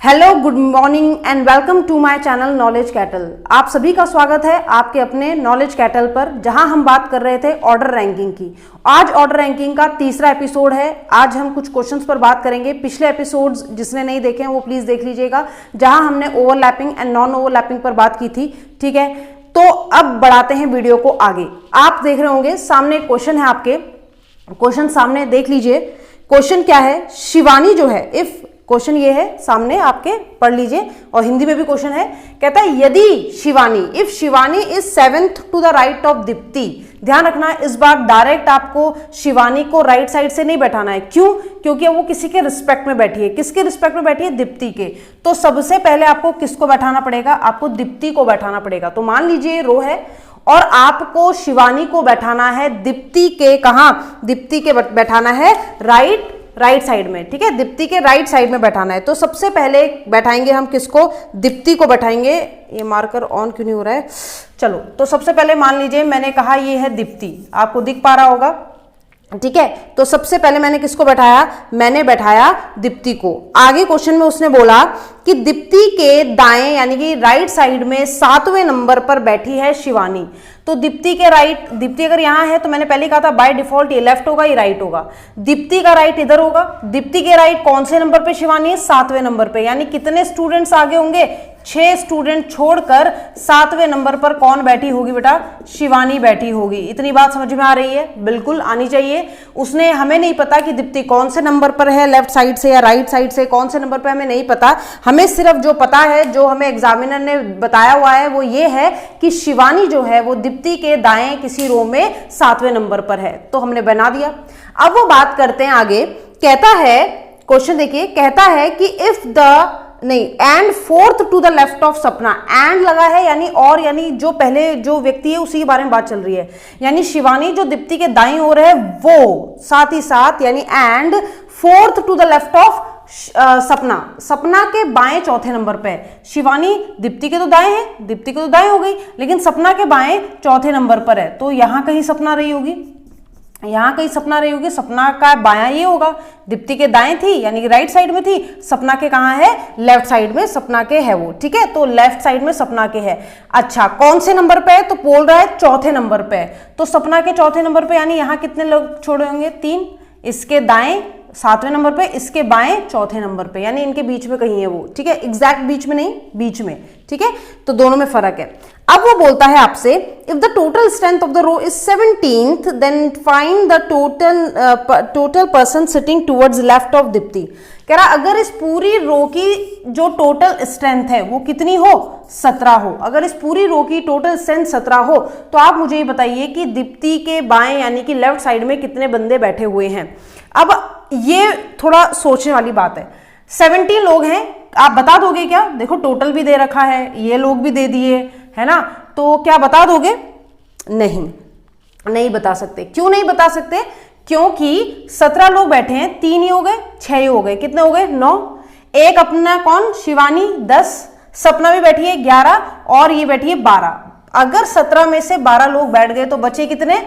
Hello, good morning and welcome to my channel knowledge cattle. आप सभी का स्वागत है आपके अपने नॉलेज कैटल पर, जहां हम बात कर रहे थे ऑर्डर रैंकिंग की। आज ऑर्डर रैंकिंग का तीसरा एपिसोड है। आज हम कुछ क्वेश्चंस पर बात करेंगे। पिछले एपिसोड्स जिसने नहीं देखे हैं वो प्लीज देख लीजिएगा, जहां हमने ओवरलैपिंग एंड नॉन ओवरलैपिंग पर बात की थी। ठीक है, तो अब बढ़ाते हैं वीडियो को आगे। आप देख रहे होंगे सामने क्वेश्चन है, आपके क्वेश्चन सामने देख लीजिए। क्वेश्चन क्या है? शिवानी जो है, इफ क्वेश्चन ये है सामने आपके, पढ़ लीजिए। और हिंदी में भी क्वेश्चन है, कहता है यदि Shivani, if Shivani is 7th to the right of Deepti. ध्यान रखना, इस बार डायरेक्ट आपको शिवानी को राइट साइड से नहीं बैठाना है। क्यों? क्योंकि वो किसी के रिस्पेक्ट में बैठी है। किसके रिस्पेक्ट में बैठी है? दीप्ति के। तो सबसे पहले आपको किसको बैठाना पड़ेगा? आपको दीप्ति को बैठाना पड़ेगा। तो मान लीजिए रो है और आपको शिवानी को बैठाना है दीप्ति के, कहां? दीप्ति के बैठाना है राइट साइड में। ठीक है, दीप्ति के राइट साइड में बैठाना है। तो सबसे पहले बैठाएंगे हम किसको? दीप्ति को बैठाएंगे। ये मार्कर ऑन क्यों नहीं हो रहा है? चलो, तो सबसे पहले मान लीजिए मैंने कहा ये है दीप्ति, आपको दिख पा रहा होगा। ठीक है, तो सबसे पहले मैंने किसको बैठाया? मैंने बैठाया दीप्ति को। आगे क्वेश्चन में उसने बोला कि दीप्ति के दाएं यानी कि राइट साइड में 7वें नंबर पर बैठी है शिवानी। तो दीप्ति के राइट, दीप्ति अगर यहां है तो मैंने पहले कहा था बाय डिफॉल्ट ये लेफ्ट होगा, ये राइट होगा। दीप्ति का राइट इधर होगा। दीप्ति के राइट कौन से नंबर पे शिवानी है? 7वें नंबर पे। यानी कितने स्टूडेंट्स आगे होंगे? 6 स्टूडेंट छोड़कर 7वें नंबर पर कौन बैठी होगी बेटा? शिवानी बैठी होगी। इतनी बात समझ में आ रही है? बिल्कुल आनी चाहिए। उसने, हमें नहीं पता कि दीप्ति कौन से नंबर पर है, लेफ्ट साइड से या राइट साइड से, कौन से नंबर पर हमें नहीं पता। हमें सिर्फ जो पता है, जो हमें एग्जामिनर ने बताया हुआ है, वो ये है कि शिवानी जो है वो दीप्ति के दाएं किसी रो में 7वें नंबर पर है। तो हमने बना दिया। अब वो बात करते हैं आगे। कहता है, क्वेश्चन देखिए, कहता है कि इफ द नहीं and 4th to the left of Sapna. And लगा है यानी और, यानी जो पहले जो व्यक्ति है उसी के बारे में बात चल रही है। यानी शिवानी जो दीप्ति के दाईं ओर है वो, साथ ही साथ यानी and 4th to the left of Sapna, Sapna के बाएं चौथे नंबर पे। शिवानी दीप्ति के तो दाएं है, दीप्ति के तो दाएं हो गई, लेकिन सपना के बाएं चौथे नंबर पर है। तो यहां कहीं सपना रही होगी, यहां कहीं सपना रही होगी। सपना का बायां ये होगा, दीप्ति के दाएं थी यानी कि राइट साइड में थी। सपना के कहां है? लेफ्ट साइड में सपना के है वो। ठीक है, तो लेफ्ट साइड में सपना के है। अच्छा, कौन से नंबर पे है? तो बोल रहा है चौथे नंबर पे। तो सपना के चौथे नंबर पे यानी यहां कितने लोग छोड़े होंगे? 3। इसके दाएं 7वें नंबर पे, इसके बाएं चौथे नंबर पे, यानी इनके बीच में कहीं है वो। ठीक है, एग्जैक्ट बीच में नहीं, बीच में। ठीक है, तो दोनों में फर्क है। अब वो बोलता है आपसे, if the total strength of the row is 17th then find the total person sitting towards left of Deepti. कह रहा अगर इस पूरी रो की जो टोटल स्ट्रेंथ है वो कितनी हो? 17 हो। अगर इस पूरी रो की टोटल स्ट्रेंथ 17 हो तो आप मुझे ये बताइए कि दीप्ति के बाएं यानी कि लेफ्ट साइड में कितने बंदे बैठे हुए हैं। अब ये थोड़ा सोचने वाली बात है। 17 लोग हैं, आप बता दोगे क्या? देखो टोटल भी दे रखा है, ये लोग भी दे दिए है ना, तो क्या बता दोगे? नहीं बता सकते। क्यों नहीं बता सकते? क्योंकि 17 लोग बैठे हैं, 3 ही हो गए, 6 ही हो गए, कितने हो गए? 9। एक अपना कौन? शिवानी 10, सपना भी बैठी है 11 और ये बैठी है 12। अगर 17 में से 12 लोग बैठ गए तो बचे कितने?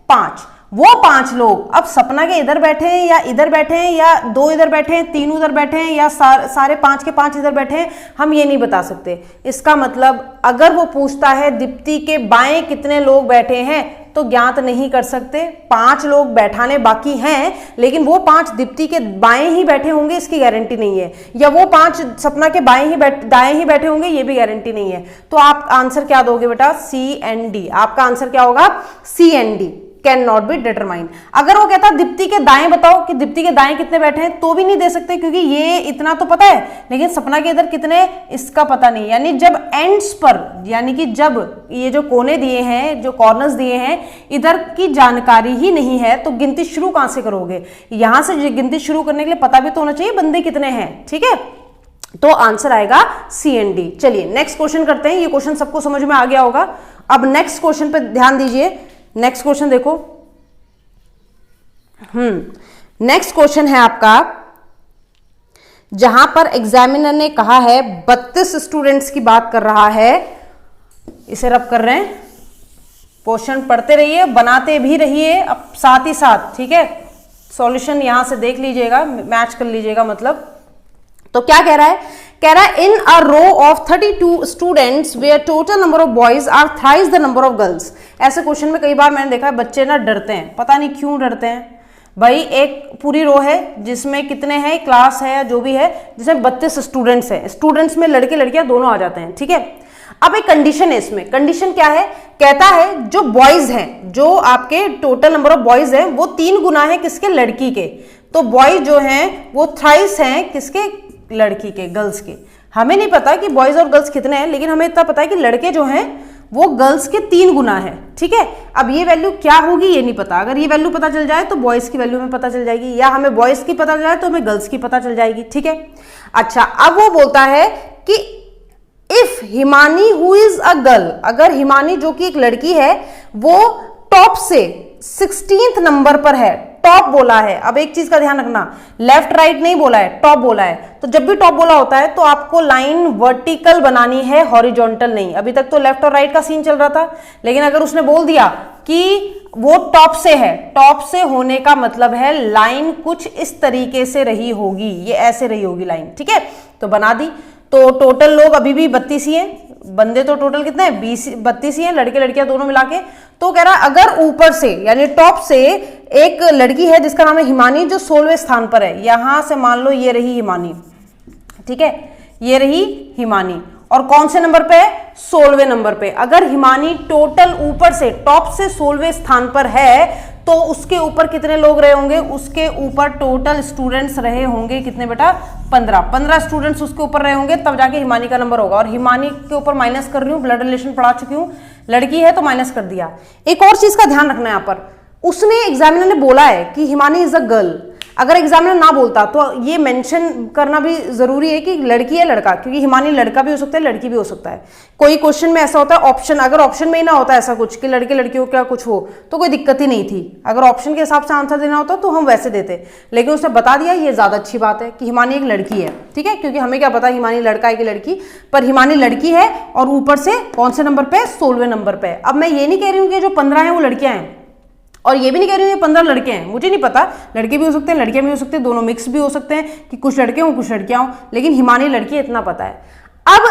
5। वो 5 लोग अब सपना के इधर बैठे हैं या इधर बैठे हैं या 2 इधर बैठे हैं, 3 उधर बैठे हैं या सारे 5 के 5 इधर बैठे हैं, हम ये नहीं बता सकते। इसका मतलब अगर वो पूछता है दीप्ति के बाएं कितने लोग बैठे हैं तो ज्ञात नहीं कर सकते। 5 लोग बैठाने बाकी हैं, लेकिन वो 5 दीप्ति के बाएं ही बैठे होंगे इसकी गारंटी नहीं है, या वो 5 सपना के दाएं ही बैठे होंगे ये भी गारंटी नहीं है। तो आप आंसर क्या दोगे बेटा? C and D. आपका आंसर क्या होगा? C and D, can not be determined. अगर वो कहता दीप्ति के दाएं बताओ कि दीप्ति के दाएं कितने बैठे हैं, तो भी नहीं दे सकते क्योंकि ये इतना तो पता है, लेकिन सपना के इधर कितने इसका पता नहीं। यानी जब एंड्स पर, यानी कि जब ये जो कोने दिए हैं, जो कॉर्नर्स दिए हैं, इधर की जानकारी ही नहीं है तो गिनती शुरू कहां से करोगे? यहां से गिनती शुरू करने के लिए पता भी तो होना चाहिए बंदे कितने हैं। ठीक है, तो आंसर आएगा सी एंड डी। चलिए नेक्स्ट क्वेश्चन करते हैं। ये क्वेश्चन सबको समझ में आ गया होगा। अब नेक्स्ट क्वेश्चन पे ध्यान दीजिए। नेक्स्ट क्वेश्चन देखो। नेक्स्ट क्वेश्चन है आपका, जहां पर एग्जामिनर ने कहा है 32 स्टूडेंट्स की बात कर रहा है। इसे रब कर रहे हैं, क्वेश्चन पढ़ते रहिए, बनाते भी रहिए अब साथ ही साथ। ठीक है, सॉल्यूशन यहां से देख लीजिएगा, मैच कर लीजिएगा मतलब। तो क्या कह रहा है, कह रहा है in a row of 32 students where total number of boys are thrice the number of girls. ऐसे क्वेश्चन में कई बार मैंने देखा है बच्चे ना डरते हैं, पता नहीं क्यों डरते हैं। भाई एक पूरी रो है जिसमें कितने हैं, क्लास है या जो भी है, जिसमें 32 स्टूडेंट्स हैं, स्टूडेंट्स में लड़के लड़कियां दोनों आ जाते हैं, ठीक है। अब एक कंडीशन है इसमें, कंडीशन क्या है, कहता है जो बॉयज हैं, जो आपके टोटल नंबर ऑफ बॉयज हैं वो 3 गुना है किसके, लड़की के। तो बॉयज जो हैं वो थ्राइस हैं किसके, लड़की के, गर्ल्स के। हमें नहीं पता कि बॉयज और गर्ल्स कितने हैं, लेकिन हमें इतना पता है कि लड़के जो हैं वो गर्ल्स के 3 गुना है, ठीक है। अब ये वैल्यू क्या होगी ये नहीं पता, अगर ये वैल्यू पता चल जाए तो बॉयज की वैल्यू हमें पता चल जाएगी, या हमें बॉयज की पता चल जाए तो हमें गर्ल्स की पता चल जाएगी, ठीक है। अच्छा, अब वो बोलता है कि if Himani who is a girl, अगर हिमानी जो कि एक लड़की है वो टॉप से 16th नंबर पर है, टॉप बोला है। अब एक चीज का ध्यान रखना, लेफ्ट राइट नहीं बोला है, टॉप बोला है। तो जब भी टॉप बोला होता है तो आपको लाइन वर्टिकल बनानी है, हॉरिजॉन्टल नहीं। अभी तक तो लेफ्ट और राइट का सीन चल रहा था, लेकिन अगर उसने बोल दिया कि वो टॉप से है, टॉप से होने का मतलब है लाइन कुछ इस तरीके से रही होगी, ये ऐसे रही होगी लाइन, ठीक है। तो बना दी। तो टोटल लोग अभी भी 32 ही हैं, बंदे तो टोटल कितने हैं, 32 ही हैं, लड़के लड़कियां दोनों मिला के। तो कह रहा अगर ऊपर से यानी टॉप से एक लड़की है जिसका नाम है हिमानी, जो 16वें स्थान पर है, यहां से मान लो ये रही हिमानी, ठीक है, ये रही हिमानी, और कौन से नंबर पे है, 16वें नंबर पे। अगर हिमानी टोटल ऊपर से टॉप से 16वें स्थान पर है तो उसके ऊपर कितने लोग रहे होंगे, उसके ऊपर टोटल स्टूडेंट्स रहे होंगे कितने बेटा, 15 स्टूडेंट्स उसके ऊपर रहे होंगे, तब जाके हिमानी का नंबर होगा। और हिमानी के ऊपर माइनस कर रही हूँ, ब्लड रिलेशन पढ़ा चुकी हूँ, लड़की है तो माइनस कर दिया। एक और चीज का ध्यान रखना है यहाँ पर, उसने एग्जामिनर ने बोला है कि हिमानी इज अ गर्ल। अगर एग्जामिनर ना बोलता तो ये मेंशन करना भी जरूरी है कि लड़की है लड़का, क्योंकि हिमानी लड़का भी हो सकता है, लड़की भी हो सकता है। कोई क्वेश्चन में ऐसा होता है ऑप्शन, अगर ऑप्शन में ही ना होता ऐसा कुछ कि लड़के लड़कियों का कुछ हो तो कोई दिक्कत ही नहीं थी। अगर ऑप्शन के हिसाब से आंसर देना होता तो हम वैसे देते, लेकिन उसने बता दिया, ये ज्यादा अच्छी बात है कि हिमानी एक लड़की है, ठीक है। क्योंकि हमें क्या पता हिमानी लड़का है कि लड़की, पर हिमानी लड़की है और ऊपर से कौन से नंबर पे, 16वें नंबर पे। अब मैं ये नहीं कह रही हूँ कि जो 15 है वो लड़कियां हैं, और ये भी नहीं कह रही हूँ ये 15 लड़के हैं, मुझे नहीं पता, लड़के भी हो सकते हैं लड़कियां भी हो सकते हैं, दोनों मिक्स भी हो सकते हैं कि कुछ लड़के हों कुछ लड़कियां हों, लेकिन हिमानी लड़की इतना पता है। अब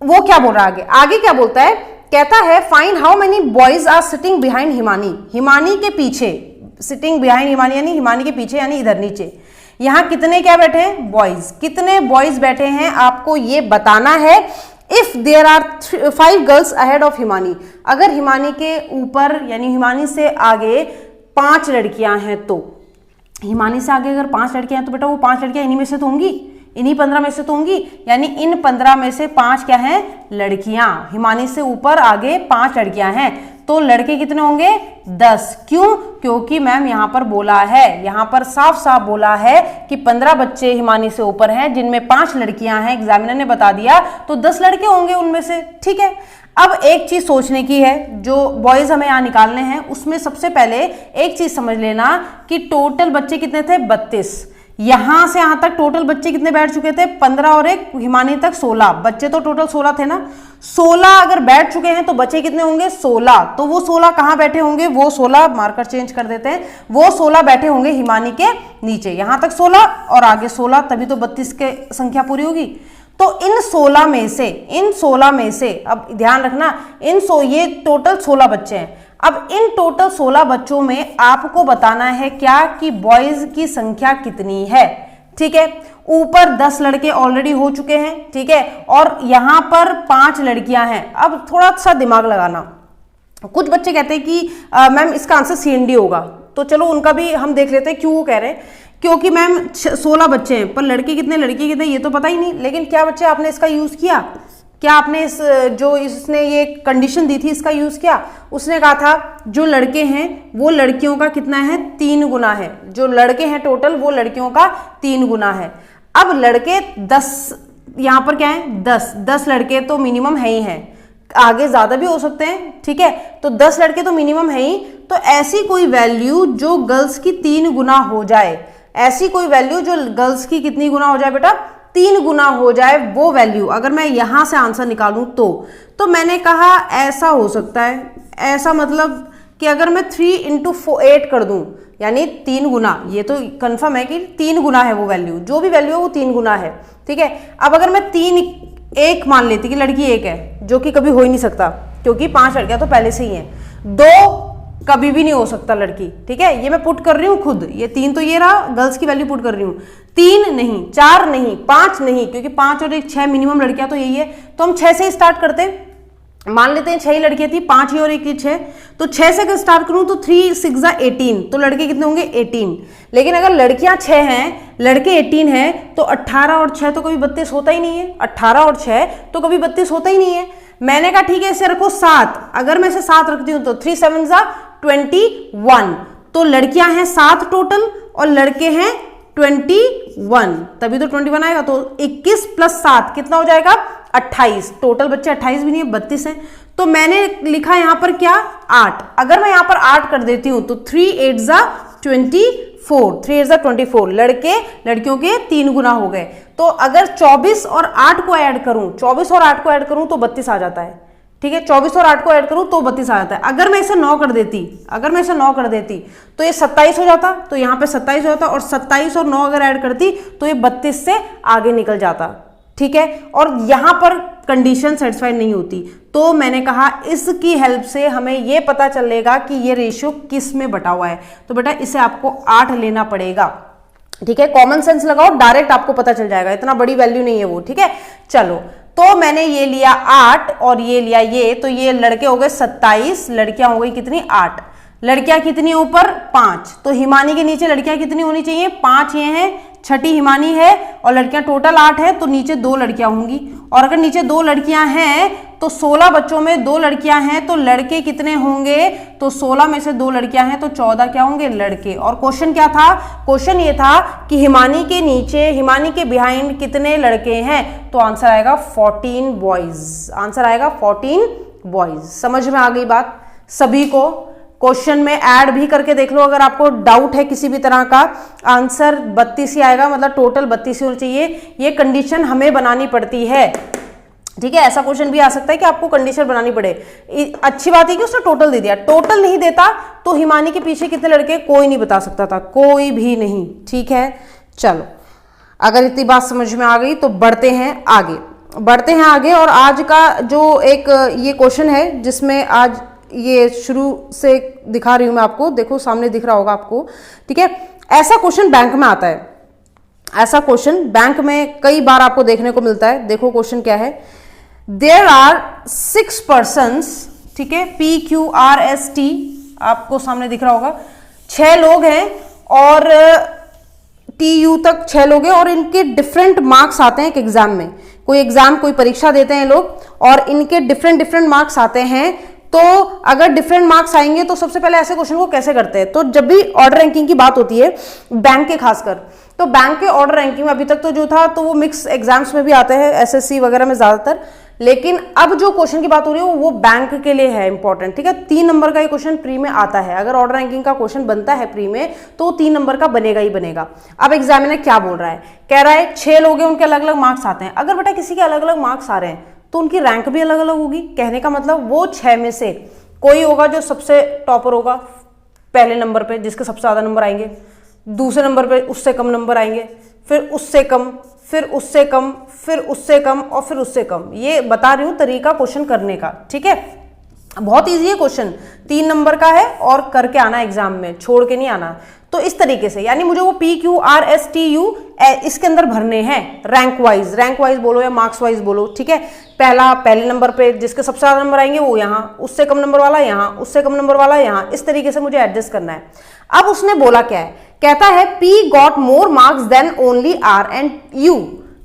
वो क्या बोल रहा है आगे क्या बोलता है, कहता है find how many boys are sitting behind Himani, Himani के पीछे, सिटिंग बिहाइंड हिमानी यानी हिमानी के पीछे यानी इधर नीचे, यहां कितने क्या बैठे हैं, बॉयज, कितने बॉयज बैठे हैं आपको ये बताना है। If there are 5 girls ahead of Himani, अगर हिमानी के ऊपर यानी हिमानी से आगे 5 लड़कियां हैं, तो हिमानी से आगे अगर 5 लड़कियां हैं तो बेटा वो 5 लड़कियां इन्हीं में से तो होंगी, इन्हीं 15 में से तो होंगी, यानी इन 15 में से 5 क्या हैं, लड़कियां। हिमानी से ऊपर आगे 5 लड़कियां हैं, तो लड़के कितने होंगे, 10। क्यों, क्योंकि मैम यहां पर बोला है, यहां पर साफ साफ बोला है कि 15 बच्चे हिमानी से ऊपर हैं जिनमें 5 लड़कियां हैं, एग्जामिनर ने बता दिया, तो 10 लड़के होंगे उनमें से, ठीक है। अब एक चीज सोचने की है, जो बॉयज हमें यहां निकालने हैं उसमें सबसे पहले एक चीज समझ लेना कि टोटल बच्चे कितने थे, 32। यहां से यहां तक टोटल बच्चे कितने बैठ चुके थे, 15 और एक हिमानी तक 16 बच्चे, तो टोटल 16 थे ना। 16 अगर बैठ चुके हैं तो बच्चे कितने होंगे, 16। तो वो 16 कहां बैठे होंगे, वो 16 मार्कर चेंज कर देते हैं, वो 16 बैठे होंगे हिमानी के नीचे, यहां तक 16 और आगे 16, तभी तो 32 के संख्या पूरी होगी। तो इन 16 में से अब ध्यान रखना, ये टोटल 16 बच्चे हैं। अब इन टोटल 16 बच्चों में आपको बताना है क्या, कि बॉयज की संख्या कितनी है, ठीक है। ऊपर 10 लड़के ऑलरेडी हो चुके हैं, ठीक है, और यहां पर 5 लड़कियां हैं। अब थोड़ा सा दिमाग लगाना, कुछ बच्चे कहते हैं कि मैम इसका आंसर CND होगा, तो चलो उनका भी हम देख लेते हैं क्यों वो कह रहे हैं। क्योंकि मैम 16 बच्चे हैं, पर लड़के कितने लड़की कितने ये तो पता ही नहीं, लेकिन क्या बच्चे आपने इसका यूज किया, क्या आपने इस जो इसने ये कंडीशन दी थी इसका यूज किया। उसने कहा था जो लड़के हैं वो लड़कियों का कितना है, 3 गुना है, जो लड़के हैं टोटल वो लड़कियों का 3 गुना है। अब लड़के 10, यहां पर क्या है, 10 लड़के तो मिनिमम है ही हैं, आगे ज्यादा भी हो सकते हैं, ठीक है, तो 10 लड़के तो मिनिमम है ही। तो ऐसी कोई वैल्यू जो गर्ल्स की 3 गुना हो जाए, ऐसी कोई वैल्यू जो गर्ल्स की कितनी गुना हो जाए बेटा, 3 गुना हो जाए, वो वैल्यू अगर मैं यहां से आंसर निकालूं तो मैंने कहा ऐसा हो सकता है, ऐसा मतलब कि अगर मैं 3 इंटू 8 कर दूं, यानी 3 गुना, ये तो कंफर्म है कि 3 गुना है वो वैल्यू, जो भी वैल्यू है वो 3 गुना है, ठीक है। अब अगर मैं 3 1 मान लेती कि लड़की 1 है, जो कि कभी हो ही नहीं सकता क्योंकि 5 लड़कियां तो पहले से ही हैं। 2 कभी भी नहीं हो सकता लड़की, ठीक है। ये मैं पुट कर रही हूँ खुद, ये 3 तो ये रहा, गर्ल्स की वैल्यू पुट कर रही हूँ। 3 नहीं, 4 नहीं, 5 नहीं, क्योंकि 5 और 1 6 मिनिमम लड़कियां तो यही है, तो हम 6 से ही स्टार्ट करते हैं। मान लेते हैं 6 ही लड़कियां थी, 5 ही और 1 ही 6, तो 6 से अगर स्टार्ट करूं तो 3 6 18, तो लड़के कितने होंगे 18। लेकिन अगर लड़कियां 6 हैं, लड़के 18 हैं, तो 18 और 6 तो कभी 32 होता ही नहीं है। 18 और 6 तो कभी 32 होता ही नहीं है। मैंने कहा ठीक है इसे रखो 7, अगर मैं इसे 7 रखती हूं तो 3 7 21, तो लड़कियां हैं 7 टोटल और लड़के हैं 21, तभी तो 21 आएगा। तो 21 प्लस 7 कितना हो जाएगा 28, टोटल बच्चे 28 भी नहीं है 32 है। तो मैंने लिखा यहां पर क्या 8, अगर मैं यहां पर 8 कर देती हूं तो 3 8 24, 3 8 24, लड़के लड़कियों के 3 गुना हो गए। तो अगर 24 और 8 को ऐड करूं, 24 और 8 को ऐड करूं तो 32 आ जाता है, ठीक है। 24 और 8 को ऐड करूं तो 32 आ जाता है। अगर मैं इसे 9 कर देती, अगर मैं इसे 9 कर देती तो ये 27 हो जाता, तो यहां पे 27 हो जाता, और 27 और 9 अगर ऐड करती तो ये 32 से आगे निकल जाता, ठीक है। और यहां पर कंडीशन सेटिस्फाइड नहीं होती, तो मैंने कहा इसकी हेल्प से हमें ये पता चलेगा कि ये रेशियो किस में बटा हुआ है। तो बेटा इसे आपको 8 लेना पड़ेगा, ठीक है। कॉमन सेंस लगाओ, डायरेक्ट आपको पता चल जाएगा, इतना बड़ी वैल्यू नहीं है वो, ठीक है। चलो, तो मैंने ये लिया 8 और ये लिया ये, तो ये लड़के हो गए 27, लड़कियां हो गई कितनी 8, लड़कियां कितनी ऊपर 5, तो हिमानी के नीचे लड़कियां कितनी होनी चाहिए 5, ये हैं, छठी हिमानी है और लड़कियां टोटल 8 है, तो नीचे 2 लड़कियां होंगी। और अगर नीचे 2 लड़कियां हैं तो 16 बच्चों में 2 लड़कियां हैं, तो लड़के कितने होंगे, तो 16 में से 2 लड़कियां हैं तो 14 क्या होंगे लड़के। और क्वेश्चन क्या था, क्वेश्चन ये था कि हिमानी के नीचे, हिमानी के बिहाइंड कितने लड़के हैं, तो आंसर आएगा 14 बॉयज, आंसर आएगा 14 बॉयज। समझ में आ गई बात सभी को? क्वेश्चन में ऐड भी करके देख लो, अगर आपको डाउट है किसी भी तरह का, आंसर 32 ही आएगा, मतलब टोटल 32 होना चाहिए। ये कंडीशन हमें बनानी पड़ती है, ठीक है। ऐसा क्वेश्चन भी आ सकता है कि आपको कंडीशन बनानी पड़े। अच्छी बात है कि उसने टोटल दे दिया, टोटल नहीं देता तो हिमानी के पीछे कितने लड़के कोई नहीं बता सकता था, कोई भी नहीं, ठीक है। चलो, अगर इतनी बात समझ में आ गई तो बढ़ते हैं आगे, बढ़ते हैं आगे। और आज का जो एक ये क्वेश्चन है जिसमें आज ये शुरू से दिखा रही हूं मैं आपको, देखो सामने दिख रहा होगा आपको, ठीक है। ऐसा क्वेश्चन बैंक में आता है, ऐसा क्वेश्चन बैंक में कई बार आपको देखने को मिलता है। देखो क्वेश्चन क्या है, देयर आर 6 पर्सन्स, ठीक है, PQRST आपको सामने दिख रहा होगा, 6 लोग हैं और TU तक 6 लोग हैं और इनके डिफरेंट मार्क्स आते हैं एक एग्जाम में। कोई एग्जाम, कोई परीक्षा देते हैं लोग और इनके डिफरेंट मार्क्स आते हैं। तो अगर डिफरेंट मार्क्स आएंगे तो सबसे पहले ऐसे क्वेश्चन को कैसे करते हैं, तो जब भी ऑर्डर रैंकिंग की बात होती है बैंक के खासकर, तो बैंक के ऑर्डर रैंकिंग में अभी तक तो जो था तो वो मिक्स एग्जाम्स में भी आते हैं, SSC वगैरह में ज्यादातर, लेकिन अब जो क्वेश्चन की बात हो रही है वो बैंक के लिए है इंपॉर्टेंट, ठीक है। 3 नंबर का ये क्वेश्चन प्री में आता है, अगर ऑर्डर रैंकिंग का क्वेश्चन बनता है प्री में तो 3 नंबर का बनेगा ही बनेगा। अब एग्जामिनर क्या बोल रहा है, कह रहा है 6 लोग हैं, उनके अलग अलग मार्क्स आते हैं। अगर बेटा किसी के अलग अलग मार्क्स आ रहे हैं तो उनकी रैंक भी अलग अलग होगी। कहने का मतलब वो 6 में से कोई होगा जो सबसे टॉपर होगा पहले नंबर पे, जिसके सबसे ज्यादा नंबर आएंगे, दूसरे नंबर पे उससे कम नंबर आएंगे, फिर उससे कम, फिर उससे कम, फिर उससे कम और फिर उससे कम। ये बता रही हूं तरीका क्वेश्चन करने का, ठीक है। बहुत इजी है क्वेश्चन, 3 नंबर का है और करके आना एग्जाम में, छोड़ के नहीं आना। तो इस तरीके से, यानी मुझे वो PQRSTU इसके अंदर भरने हैं रैंक वाइज बोलो या मार्क्स वाइज बोलो, ठीक है। पहले नंबर पे जिसके सबसे ज्यादा नंबर आएंगे वो यहाँ, उससे कम नंबर वाला यहाँ, उससे कम नंबर वाला यहाँ, इस तरीके से मुझे एडजस्ट करना है। अब उसने बोला क्या है, कहता है P got more marks than only R and U।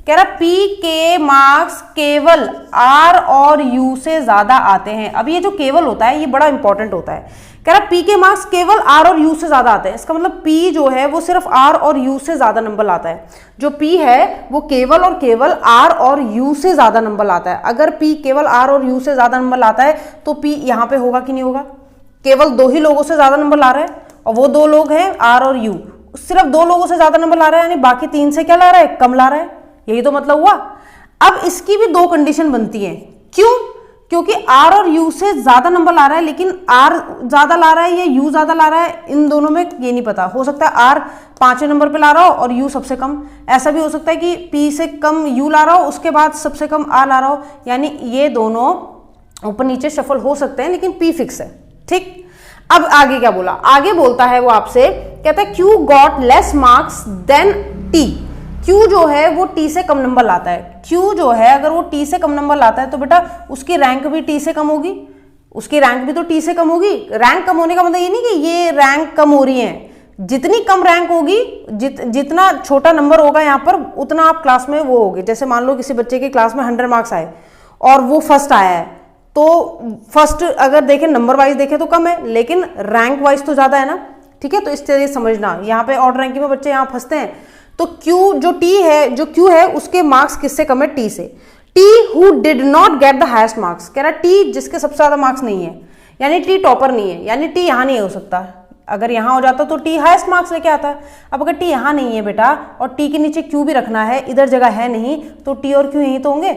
कह रहा P के मार्क्स केवल R और U से ज्यादा आते हैं। अब ये जो केवल होता है ये बड़ा इंपॉर्टेंट होता है। कह रहा P के मार्क्स केवल R और U से ज्यादा आते हैं, इसका मतलब P जो है वो सिर्फ R और U से ज्यादा नंबर लाता है। जो P है वो केवल और केवल R और U से ज्यादा नंबर लाता है। अगर P केवल R और U से ज्यादा नंबर लाता है तो P यहाँ पे होगा कि नहीं होगा, केवल 2 ही लोगों से ज्यादा नंबर ला रहा है और वो 2 लोग हैं R और U, सिर्फ 2 लोगों से ज्यादा नंबर ला रहा है, यानी बाकी 3 से क्या ला रहा है, कम ला रहा है। यही तो मतलब हुआ। अब इसकी भी 2 कंडीशन बनती है। क्यों? क्योंकि आर और यू से ज्यादा नंबर ला रहा है, लेकिन आर ज्यादा ला रहा है या यू ज्यादा ला रहा है, इन दोनों में ये नहीं पता। हो सकता है आर 5वें नंबर पे ला रहा हो और यू सबसे कम। ऐसा भी हो सकता है कि पी से कम यू ला रहा हो, उसके बाद सबसे कम आर ला रहा हो। यानी ये दोनों ऊपर नीचे शफल हो सकते हैं, लेकिन पी फिक्स है। ठीक, अब आगे क्या बोला, आगे बोलता है वो आपसे, कहता है Q got less marks than T. Q जो है वो टी से कम नंबर लाता है। क्यू जो है अगर वो टी से कम नंबर लाता है तो बेटा उसकी रैंक भी टी से कम होगी, उसकी रैंक भी तो टी से कम होगी। रैंक कम होने का मतलब ये नहीं कि ये रैंक कम हो रही है, जितनी कम रैंक होगी, जितना छोटा नंबर होगा यहाँ पर, उतना आप क्लास में वो होगे। जैसे मान लो किसी बच्चे के क्लास में 100 मार्क्स आए और वो फर्स्ट आया है, तो फर्स्ट अगर देखें नंबर वाइज देखें तो कम है, लेकिन रैंक वाइज तो ज्यादा है ना। ठीक है, तो इस तरह समझना, यहाँ पे ऑर्डर रैंकिंग में बच्चे यहाँ फंसते हैं। तो क्यू जो टी है, जो क्यू है उसके मार्क्स किससे कम है, टी से। T who did not get the highest marks, कह रहा टी जिसके सबसे ज्यादा मार्क्स नहीं है, यानी टी टॉपर नहीं है, यानी टी यहाँ नहीं हो सकता। अगर यहाँ हो जाता तो टी हाईएस्ट मार्क्स लेके आता है। अब अगर टी यहाँ नहीं है बेटा और टी के नीचे क्यू भी रखना है, इधर जगह है नहीं, तो टी और क्यू यहीं तो होंगे।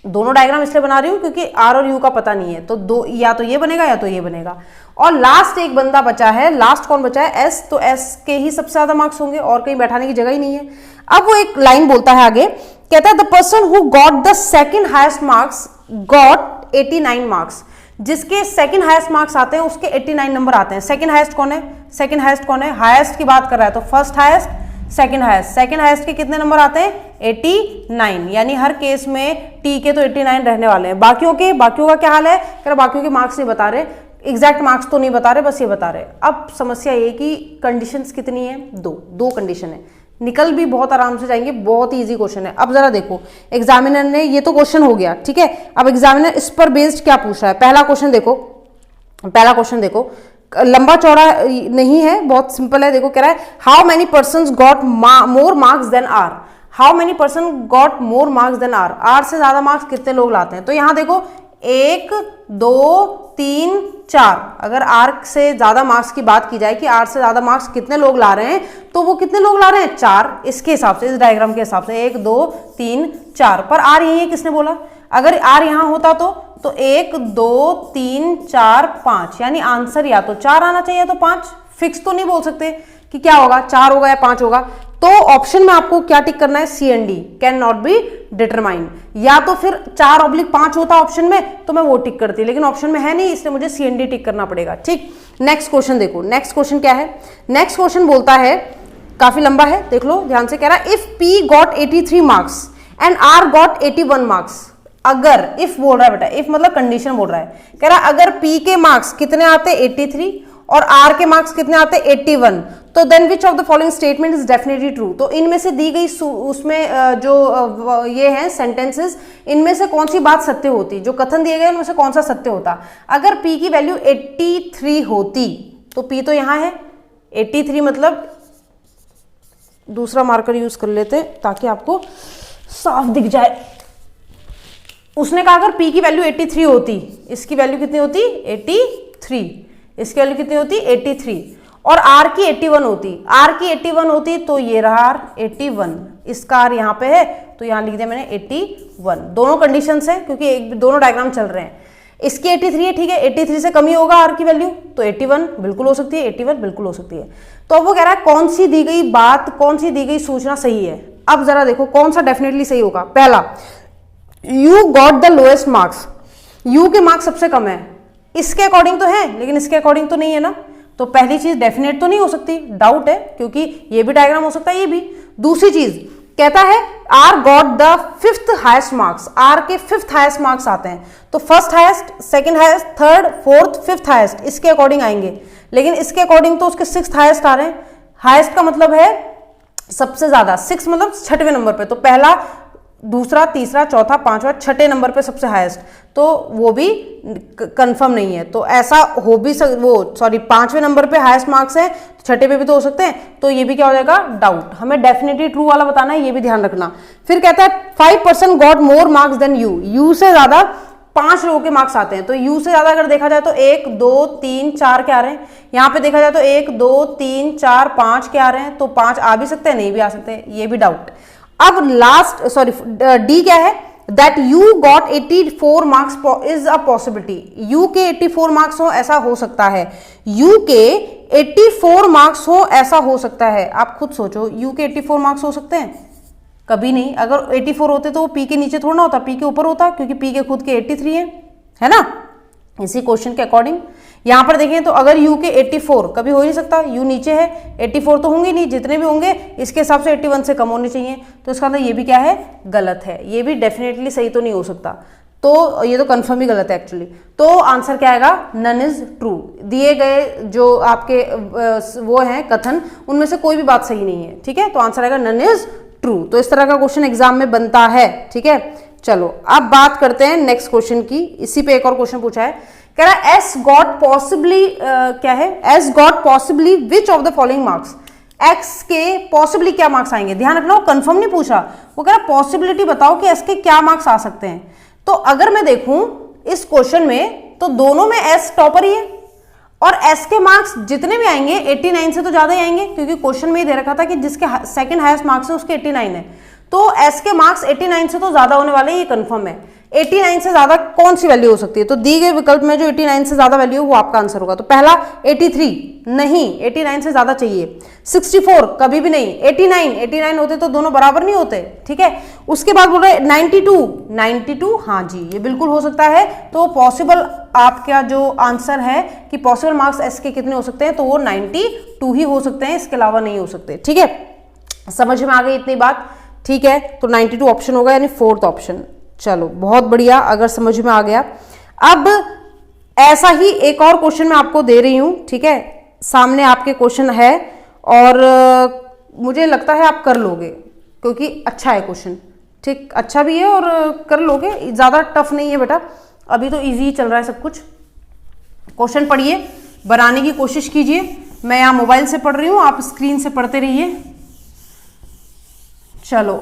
दोनों डायग्राम इसलिए बना रही हूं क्योंकि आर और यू का पता नहीं है, तो दो या तो ये बनेगा या तो ये बनेगा। और लास्ट एक बंदा बचा है, लास्ट कौन बचा है, एस, तो एस के ही सबसे ज्यादा मार्क्स होंगे और कहीं बैठाने की जगह ही नहीं है। अब वो एक लाइन बोलता है आगे, कहता है the person who got the second highest marks got 89 marks. जिसके सेकंड हाईएस्ट मार्क्स आते हैं उसके 89 नंबर आते हैं। सेकंड हाईएस्ट कौन है, सेकंड हाईएस्ट कौन है, हाईएस्ट की बात कर रहा है तो first highest, second highest. Second highest के कितने नंबर आते हैं, 89, यानी हर केस में टी के तो 89 रहने वाले हैं। बाकियों का क्या हाल है, कह रहा बाकियों के मार्क्स नहीं बता रहे, एग्जैक्ट मार्क्स तो नहीं बता रहे, बस ये बता रहे। अब समस्या ये कि कंडीशंस कितनी है, दो कंडीशन है, निकल भी बहुत आराम से जाएंगे, बहुत इजी क्वेश्चन है। अब जरा देखो एग्जामिनर ने, ये तो क्वेश्चन हो गया, ठीक है। अब एग्जामिनर इस पर बेस्ड क्या पूछ रहा है, पहला क्वेश्चन देखो, लंबा चौड़ा नहीं है, बहुत सिंपल है। देखो कह रहा है how many person got more marks than R. How many person got more marks than R, R से ज्यादा मार्क्स कितने लोग लाते हैं। तो यहां देखो 1 2 3 4, अगर आर से ज्यादा मार्क्स की बात की जाए कि आर से ज्यादा मार्क्स कितने लोग ला रहे हैं, तो वो कितने लोग ला रहे हैं, 4। इसके हिसाब से, इस डायग्राम के हिसाब से 1 2 3 4, पर आर यही है, किसने बोला। अगर आर यहां होता तो 1 2 3 4 5, यानी आंसर या तो 4 आना चाहिए तो 5। फिक्स तो नहीं बोल सकते कि क्या होगा, 4 होगा या 5 होगा। तो ऑप्शन में आपको क्या टिक करना है, C and D, can not be determine. या तो फिर 4/5 होता ऑप्शन में तो मैं वो टिक करती, लेकिन ऑप्शन में है नहीं, इसलिए मुझे सी एंड डी टिक करना पड़ेगा। ठीक, नेक्स्ट क्वेश्चन देखो, नेक्स्ट क्वेश्चन क्या है। नेक्स्ट क्वेश्चन बोलता है, काफी लंबा है, देख लो ध्यान से। कह रहा है if P got 83 marks and R got 81 marks. अगर, इफ बोल रहा है बेटा, इफ मतलब कंडीशन बोल रहा है। कह रहा है अगर पी के मार्क्स कितने आते 83 और आर के मार्क्स कितने आते 81, तो then which of the following statement is definitely true. तो इनमें से दी गई उसमें जो ये हैं सेंटेंसेस, इनमें से कौन सी बात सत्य होती, जो कथन दिए गए उनमें से कौन सा सत्य होता। अगर पी की वैल्यू 83 होती तो पी तो यहां है 83, मतलब दूसरा मार्कर यूज कर लेते ताकि आपको साफ दिख जाए। उसने कहा अगर P की वैल्यू 83 होती, इसकी वैल्यू कितनी होती 83, इसकी वैल्यू कितनी होती 83, और R की 81 होती, R की 81 होती तो ये रहा R 81, इसका R यहाँ पे है तो यहाँ लिख दिया मैंने 81। दोनों कंडीशंस है क्योंकि दोनों डायग्राम चल रहे हैं। इसकी 83 है, ठीक है, 83 से कम ही होगा R की वैल्यू, तो 81 बिल्कुल हो सकती है, 81 बिल्कुल हो सकती है। तो अब वो कह रहा है कौन सी दी गई बात, कौन सी दी गई सूचना सही है। अब जरा देखो कौन सा डेफिनेटली सही होगा। पहला, you got the lowest marks, you के मार्क्स सबसे कम है, इसके अकॉर्डिंग तो है लेकिन इसके अकॉर्डिंग तो नहीं है ना, तो पहली चीज डेफिनेट तो नहीं हो सकती, डाउट है, क्योंकि ये भी डायग्राम हो सकता है, ये भी। दूसरी चीज कहता है R got the 5th highest marks, R के 5th हाईएस्ट मार्क्स आते हैं, तो first highest, second highest, third, fourth, 5th highest इसके अकॉर्डिंग आएंगे, लेकिन इसके अकॉर्डिंग तो उसके 6th हाईएस्ट आ रहे हैं। हाईएस्ट का मतलब है सबसे ज्यादा, 6 मतलब 6वें नंबर पे, तो पहला, दूसरा, तीसरा, चौथा, पांचवा, 6ठे नंबर पे सबसे हाईएस्ट, तो वो भी कंफर्म नहीं है। तो ऐसा हो भी वो 5वें नंबर पे हाईएस्ट मार्क्स है, तो 6ठे पे भी तो हो सकते हैं, तो ये भी क्या हो जाएगा डाउट। हमें डेफिनेटली ट्रू वाला बताना है, ये भी ध्यान रखना। फिर कहता है 5% got more marks than U, U से ज्यादा 5 लोगों के मार्क्स आते हैं, तो यू से ज्यादा अगर देखा जाए तो 1 2 3 4 के आ रहे हैं, यहाँ पे देखा जाए तो 1 2 3 4 5 के आ रहे हैं, तो 5 आ भी सकते हैं, नहीं भी आ सकते, ये भी डाउट। अब लास्ट, डी क्या है, that you got 84 marks is a possibility. You के 84 मार्क्स हो ऐसा हो सकता है, यू के 84 मार्क्स हो ऐसा हो सकता है। आप खुद सोचो, यू के 84 मार्क्स हो सकते हैं? कभी नहीं। अगर 84 होते तो वो पी के नीचे थोड़ा ना होता, पी के ऊपर होता, क्योंकि पी के खुद के 83 है ना। इसी क्वेश्चन के अकॉर्डिंग यहां पर देखें तो अगर u के 84 कभी हो ही नहीं सकता, u नीचे है, 84 तो होंगे नहीं, जितने भी होंगे इसके हिसाब से 81 से कम होने चाहिए, तो इसका मतलब ये भी क्या है, गलत है। ये भी डेफिनेटली सही तो नहीं हो सकता, तो ये तो कंफर्म ही गलत है एक्चुअली। तो आंसर क्या आएगा, नन इज ट्रू। दिए गए जो आपके वो हैं कथन, उनमें से कोई भी बात सही नहीं है, ठीक है। तो आंसर आएगा नन इज ट्रू। तो इस तरह का क्वेश्चन एग्जाम में बनता है, ठीक है। चलो अब बात करते हैं नेक्स्ट क्वेश्चन की। इसी पे एक और क्वेश्चन पूछा है, कह रहा है एस गॉट पॉसिबली क्या है, S got possibly which of the following marks, x के पॉसिबली क्या मार्क्स आएंगे। ध्यान रखना, वो कंफर्म नहीं पूछा, वो कह रहा पॉसिबिलिटी बताओ कि एस के क्या मार्क्स आ सकते हैं। तो अगर मैं देखूं इस क्वेश्चन में तो दोनों में एस टॉपर ही है, और एस के मार्क्स जितने भी आएंगे 89 से तो ज्यादा ही आएंगे, क्योंकि क्वेश्चन में ही दे रखा था कि जिसके सेकंड हाईएस्ट मार्क्स है उसके 89 है, तो एस के मार्क्स 89 से तो ज्यादा होने वाले, ये कंफर्म है। 89 से ज्यादा कौन सी वैल्यू हो सकती है, तो दी गए विकल्प में जो 89 से ज्यादा वैल्यू वो आपका आंसर होगा। तो पहला 83 नहीं, 89 से ज्यादा चाहिए। 64 कभी भी नहीं, 89 होते तो दोनों बराबर नहीं होते, ठीक है। उसके बाद बोल रहे 92 हाँ जी ये बिल्कुल हो सकता है। तो पॉसिबल आपका जो आंसर है कि पॉसिबल मार्क्स एस के कितने हो सकते हैं, तो वो 92 ही हो सकते हैं, इसके अलावा नहीं हो सकते, ठीक है। समझ में आ गई इतनी बात, ठीक है। तो 92 ऑप्शन होगा, यानी फोर्थ ऑप्शन। चलो बहुत बढ़िया, अगर समझ में आ गया। अब ऐसा ही एक और क्वेश्चन मैं आपको दे रही हूं, ठीक है। सामने आपके क्वेश्चन है और मुझे लगता है आप कर लोगे, क्योंकि अच्छा है क्वेश्चन, ठीक, अच्छा भी है और कर लोगे, ज्यादा टफ नहीं है बेटा, अभी तो इजी चल रहा है सब कुछ। क्वेश्चन पढ़िए, बनाने की कोशिश कीजिए। मैं यहाँ मोबाइल से पढ़ रही हूँ, आप स्क्रीन से पढ़ते रहिए। चलो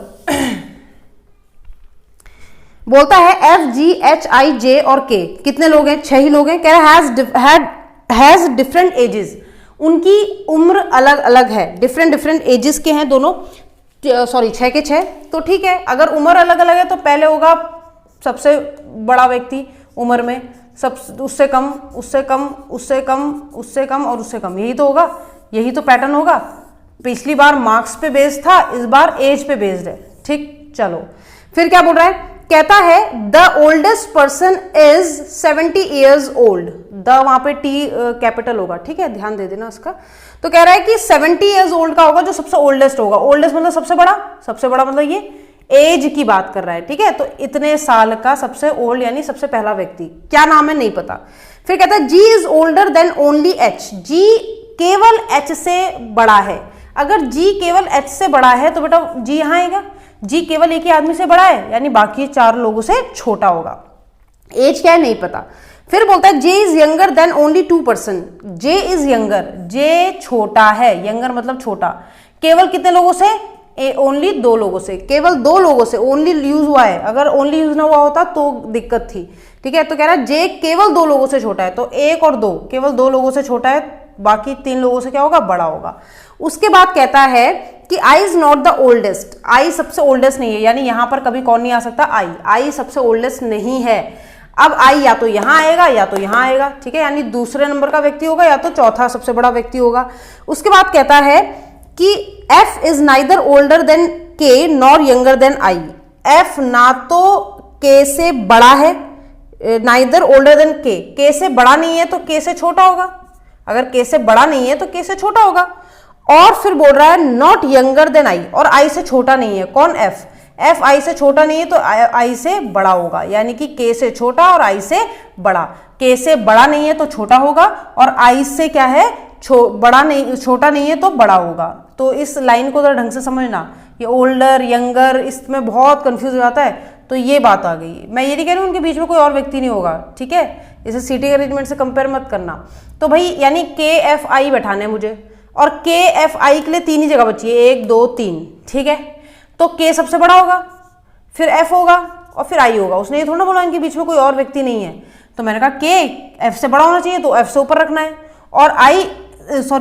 बोलता है एफ जी एच आई जे और के कितने लोग हैं, 6 ही लोग हैं। कह रहा हैज डिफरेंट एजेस, उनकी उम्र अलग अलग है, डिफरेंट एजेस के हैं दोनों, सॉरी 6 के 6, तो ठीक है। अगर उम्र अलग अलग है तो पहले होगा सबसे बड़ा व्यक्ति उम्र में, सब उससे कम, उससे कम, उससे कम, उससे कम और उससे कम, यही तो होगा, यही तो पैटर्न होगा। पिछली बार मार्क्स पे बेस्ड था, इस बार एज पे बेस्ड है, ठीक। चलो फिर क्या बोल रहा है, कहता है the oldest person is 70 years old, the वहां पे टी कैपिटल होगा, ठीक है, ध्यान दे देना उसका। तो कह रहा है कि 70 ईयर्स ओल्ड का होगा जो सबसे ओल्डेस्ट होगा, ओल्डेस्ट मतलब सबसे बड़ा मतलब ये एज की बात कर रहा है, ठीक है। तो इतने साल का सबसे ओल्ड यानी सबसे पहला व्यक्ति, क्या नाम है नहीं पता। फिर कहता है G is older than only H, G केवल एच से बड़ा है। अगर जी केवल एच से बड़ा है तो बेटा जी यहां आएगा, जी केवल एक ही आदमी से बड़ा है यानी बाकी 4 लोगों से छोटा होगा। एज क्या है नहीं पता। फिर बोलता है J is younger than only 2 person, J is younger, J छोटा है, यंगर मतलब छोटा, केवल कितने लोगों से, ओनली 2 लोगों से, केवल 2 लोगों से, ओनली यूज हुआ है, अगर ओनली यूज ना हुआ होता तो दिक्कत थी, ठीक है। तो कह रहा है जे केवल 2 लोगों से छोटा है, तो 1 और 2 केवल 2 लोगों से छोटा है, बाकी 3 लोगों से क्या होगा, बड़ा होगा। उसके बाद कहता है कि I is not the oldest, आई सबसे ओल्डेस्ट नहीं है, यानी यहां पर कभी कौन नहीं आ सकता, आई सबसे ओल्डेस्ट नहीं है। अब आई या तो यहां आएगा या तो यहां आएगा, ठीक है, यानी दूसरे नंबर का व्यक्ति होगा या तो चौथा सबसे बड़ा व्यक्ति होगा। उसके बाद कहता है कि F is neither older than K nor younger than I, F ना तो के से बड़ा है, नाइदर ओल्डर देन के से बड़ा नहीं है तो के से छोटा होगा, अगर के से बड़ा नहीं है तो के से छोटा होगा। और फिर बोल रहा है नॉट यंगर देन आई, और आई से छोटा नहीं है, कौन, एफ आई से छोटा नहीं है तो आई से बड़ा होगा, यानी कि के से छोटा और आई से बड़ा, के से बड़ा नहीं है तो छोटा होगा और आई से क्या है, बड़ा नहीं, छोटा नहीं है तो बड़ा होगा। तो इस लाइन को जरा ढंग से समझना, ये ओल्डर यंगर इसमें बहुत कंफ्यूज हो जाता है, तो ये बात आ गई। मैं ये नहीं कह रही हूँ उनके बीच में कोई और व्यक्ति नहीं होगा, ठीक है, इसे सीटिंग अरेंजमेंट से कंपेयर मत करना। तो भाई यानी के एफ आई बैठाना है मुझे, और के एफ आई के लिए 3 ही जगह बची है, 1 2 3, ठीक है। तो के सबसे बड़ा होगा, फिर एफ होगा और फिर आई होगा, उसने ये थोड़ा बोला इनके बीच में कोई और व्यक्ति नहीं है, तो मैंने कहा के एफ से बड़ा होना चाहिए तो एफ से ऊपर रखना है, और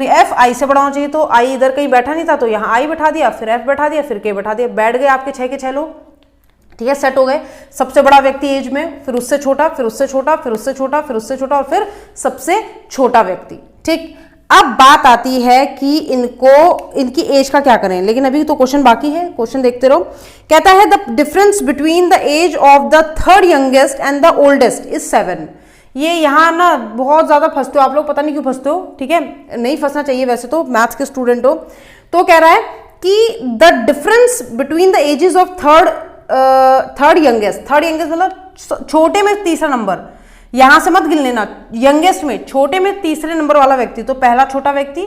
एफ आई से बड़ा होना चाहिए तो आई इधर कहीं बैठा नहीं था तो यहाँ आई बैठा दिया, फिर एफ बैठा दिया, फिर के बैठा दिया, बैठ गए आपके 6 के 6 लोग, ठीक है, सेट हो गए। सबसे बड़ा व्यक्ति एज में, फिर उससे छोटा, फिर उससे छोटा, फिर उससे छोटा, फिर उससे छोटा और फिर सबसे छोटा व्यक्ति। ठीक, अब बात आती है कि इनकी एज का क्या करें, लेकिन अभी तो क्वेश्चन बाकी है, क्वेश्चन देखते रहो। कहता है the difference between the age of the third youngest and the oldest is 7। ये यहाँ ना बहुत ज्यादा फंसते हो आप लोग, पता नहीं क्यों फंसते हो, ठीक है, नहीं फंसना चाहिए वैसे तो, मैथ्स के स्टूडेंट हो। तो कह रहा है कि the difference between the ages of third youngest मतलब छोटे में तीसरा नंबर, यहां से मत गिन लेना, यंगेस्ट में छोटे में तीसरे नंबर वाला व्यक्ति, तो पहला छोटा व्यक्ति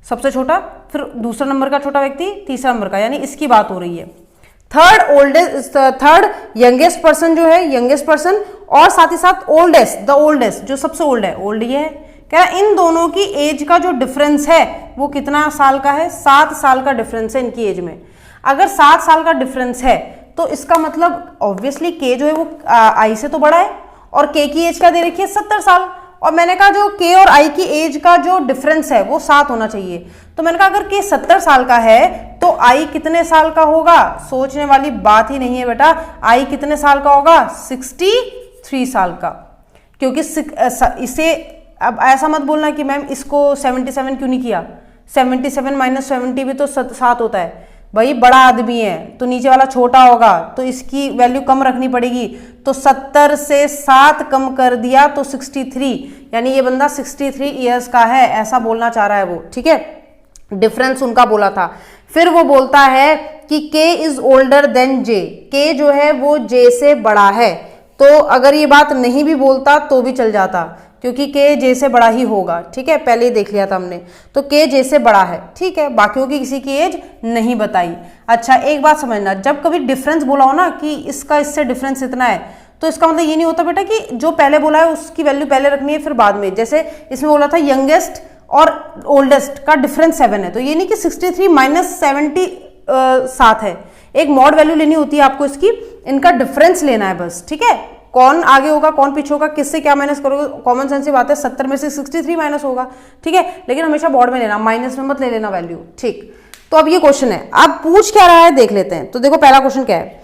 सबसे छोटा, फिर दूसरा नंबर का छोटा व्यक्ति, तीसरा नंबर का, यानी इसकी बात हो रही है। थर्ड यंगेस्ट पर्सन जो है, यंगेस्ट पर्सन, और साथ ही साथ द ओल्डेस्ट जो सबसे ओल्ड है, ओल्ड ये है। क्या इन दोनों की एज का जो डिफरेंस है वो कितना साल का है? 7 साल का डिफरेंस है इनकी एज में। अगर 7 साल का डिफरेंस है तो इसका मतलब ऑब्वियसली के जो है वो आई से तो बड़ा है, और के की एज का दे रखी है 70 साल, और मैंने कहा जो के और आई की एज का जो डिफरेंस है वो 7 होना चाहिए। तो मैंने कहा अगर के 70 साल का है तो आई कितने साल का होगा? सोचने वाली बात ही नहीं है बेटा, आई कितने साल का होगा? 63 साल का। क्योंकि इसे अब ऐसा मत बोलना कि मैम इसको 77 क्यों नहीं किया, 77 माइनस 70 भी तो 7 होता है। भाई बड़ा आदमी है तो नीचे वाला छोटा होगा, तो इसकी वैल्यू कम रखनी पड़ेगी। तो 70 से 7 कम कर दिया तो 63, यानी ये बंदा 63 ईयर्स का है, ऐसा बोलना चाह रहा है वो। ठीक है, डिफरेंस उनका बोला था। फिर वो बोलता है कि के इज ओल्डर देन जे, के जो है वो जे से बड़ा है। तो अगर ये बात नहीं भी बोलता तो भी चल जाता, क्योंकि के जे से बड़ा ही होगा। ठीक है, पहले ही देख लिया था हमने, तो के जे से बड़ा है। ठीक है, बाकियों की किसी की एज नहीं बताई। अच्छा, एक बात समझना, जब कभी डिफरेंस बोला हो ना कि इसका इससे डिफरेंस इतना है, तो इसका मतलब ये नहीं होता बेटा कि जो पहले बोला है उसकी वैल्यू पहले रखनी है फिर बाद में। जैसे इसमें बोला था यंगेस्ट और ओल्डेस्ट का डिफरेंस 7 है, तो ये नहीं कि 63 माइनस 70 7 है। एक मॉड वैल्यू लेनी होती है आपको इसकी, इनका डिफरेंस लेना है बस। ठीक है, कौन आगे होगा कौन पीछे होगा, किससे क्या माइनस करोगे, कॉमन सेंस की बात है। 70 में से 63 माइनस होगा। ठीक है, लेकिन हमेशा बोर्ड में लेना, माइनस में मत ले लेना वैल्यू। ठीक, तो अब ये क्वेश्चन है, अब पूछ क्या रहा है देख लेते हैं। तो देखो पहला क्वेश्चन क्या है,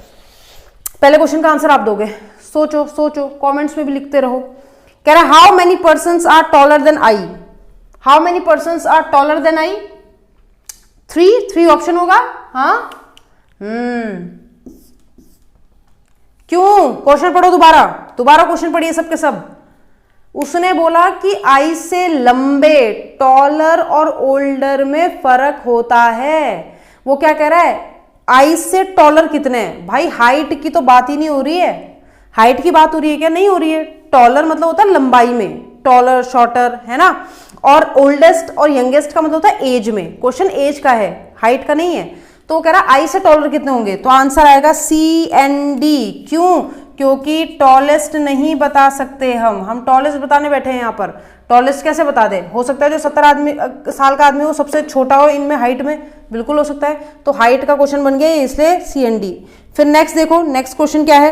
पहले क्वेश्चन का आंसर आप दोगे, सोचो सोचो, कमेंट्स में भी लिखते रहो। कह रहा है how many persons are taller than I, how many persons are taller than I? 3 option होगा। हाँ, क्यों? क्वेश्चन पढ़ो, दोबारा क्वेश्चन पढ़िए सबके सब। उसने बोला कि आई से लंबे, टॉलर और ओल्डर में फर्क होता है। वो क्या कह रहा है, आई से टॉलर कितने हैं? भाई हाइट की तो बात ही नहीं हो रही है, हाइट की बात हो रही है क्या? नहीं हो रही है। टॉलर मतलब होता है लंबाई में, टॉलर शॉर्टर, है ना। और ओल्डेस्ट और यंगेस्ट का मतलब होता है एज में। क्वेश्चन एज का है, हाइट का नहीं है। तो वो कह रहा है आई से टॉलर कितने होंगे, तो आंसर आएगा सी एंड डी। क्यों? क्योंकि टॉलेस्ट नहीं बता सकते हम टॉलेस्ट बताने बैठे हैं यहाँ पर। टॉलेस्ट कैसे बता दे? हो सकता है जो 70 साल का आदमी हो सबसे छोटा हो इनमें हाइट में, बिल्कुल हो सकता है। तो हाइट का क्वेश्चन बन गया, इसलिए सी एंड डी। फिर नेक्स्ट देखो, नेक्स्ट क्वेश्चन क्या है,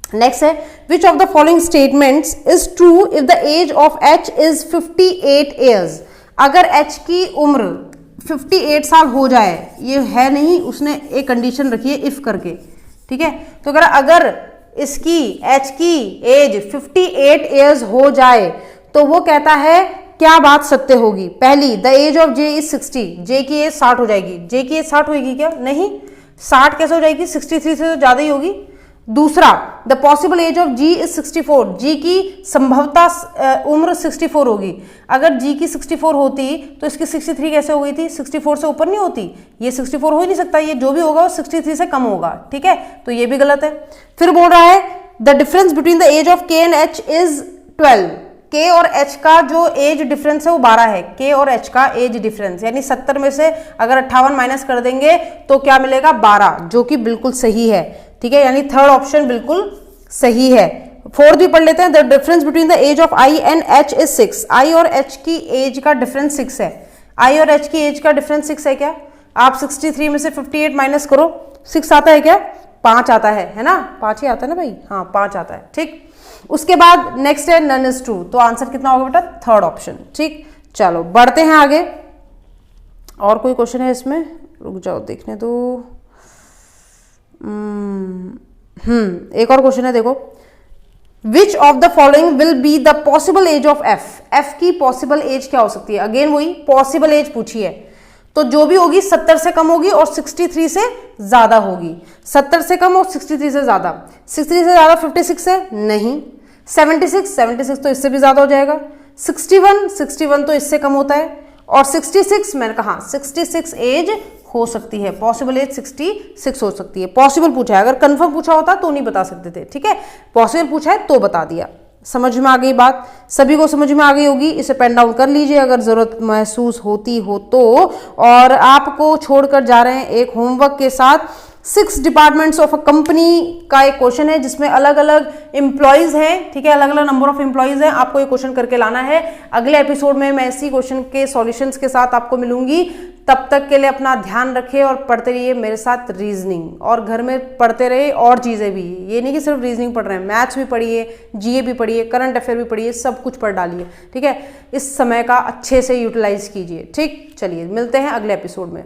नेक्स्ट है which of the following statements is true if the age of H is 58 years. अगर एच की उम्र 58 साल हो जाए, ये है नहीं, उसने एक कंडीशन रखी है इफ करके। ठीक है, तो अगर इसकी एच की एज 58 ईयर्स हो जाए तो वो कहता है क्या बात सत्य होगी? पहली, the age of J is 60, J की एज 60 हो जाएगी। जे की एज 60 होगी क्या? नहीं, 60 कैसे हो जाएगी? 63 से तो ज्यादा ही होगी। दूसरा, the possible age of G is 64, G की संभवतः उम्र 64 होगी। अगर जी की 64 होती तो इसकी 63 कैसे हो गई थी? 64 से ऊपर नहीं होती, ये 64 हो ही नहीं सकता, ये जो भी होगा वो 63 से कम होगा। ठीक है, तो ये भी गलत है। फिर बोल रहा है the difference between the age of K and H is 12, K और एच का जो एज डिफरेंस है वो 12 है। के और एच का एज डिफरेंस, यानी 70 में से अगर 58 माइनस कर देंगे तो क्या मिलेगा? 12, जो कि बिल्कुल सही है। ठीक है, यानी थर्ड ऑप्शन बिल्कुल सही है। फोर्थ भी पढ़ लेते हैं, the difference between the age of I and H is 6, I और एच की एज का डिफरेंस 6 है। आई और एच की एज का डिफरेंस 6 है क्या? आप 63 में से 58 माइनस करो, 6 आता है क्या? 5 आता है ना? 5 ही आता है ना भाई? हाँ, 5 आता है। ठीक, उसके बाद नेक्स्ट है नन इज ट्रू, तो आंसर कितना होगा बेटा? Third option. ठीक, चलो बढ़ते हैं आगे। और कोई क्वेश्चन है इसमें? रुक जाओ देखने दो। एक और क्वेश्चन है, देखो, which of the following will be the possible age of F. F की पॉसिबल एज क्या हो सकती है? अगेन वही पॉसिबल एज पूछी है, तो जो भी होगी 70 से कम होगी और 63 से ज्यादा होगी। 70 से कम और 63 से ज्यादा। 63 से ज्यादा 56 है? नहीं। 76 तो इससे भी ज्यादा हो जाएगा। 61 तो इससे कम होता है। और 66 मैंने कहा 66 एज हो सकती है, पॉसिबल एज 66 हो सकती है। पॉसिबल पूछा है, अगर कंफर्म पूछा होता तो नहीं बता सकते थे, ठीक है। पॉसिबल पूछा है तो बता दिया। समझ में आ गई बात? सभी को समझ में आ गई होगी। इसे पेन डाउन कर लीजिए अगर जरूरत महसूस होती हो तो। और आपको छोड़कर जा रहे हैं एक होमवर्क के साथ। 6 डिपार्टमेंट्स ऑफ अ कंपनी का एक क्वेश्चन है जिसमें अलग अलग एम्प्लॉयज हैं, ठीक है, अलग अलग नंबर ऑफ एम्प्लॉयज हैं। आपको ये क्वेश्चन करके लाना है। अगले एपिसोड में मैं इसी क्वेश्चन के सॉल्यूशंस के साथ आपको मिलूंगी। तब तक के लिए अपना ध्यान रखिए और पढ़ते रहिए मेरे साथ रीजनिंग, और घर में पढ़ते रहिए और चीज़ें भी। ये नहीं कि सिर्फ रीजनिंग पढ़ रहे हैं, मैथ्स भी पढ़िए, जीए भी पढ़िए, करंट अफेयर भी पढ़िए, सब कुछ पढ़ डालिए, ठीक है। इस समय का अच्छे से यूटिलाइज कीजिए, ठीक। चलिए मिलते हैं अगले एपिसोड में।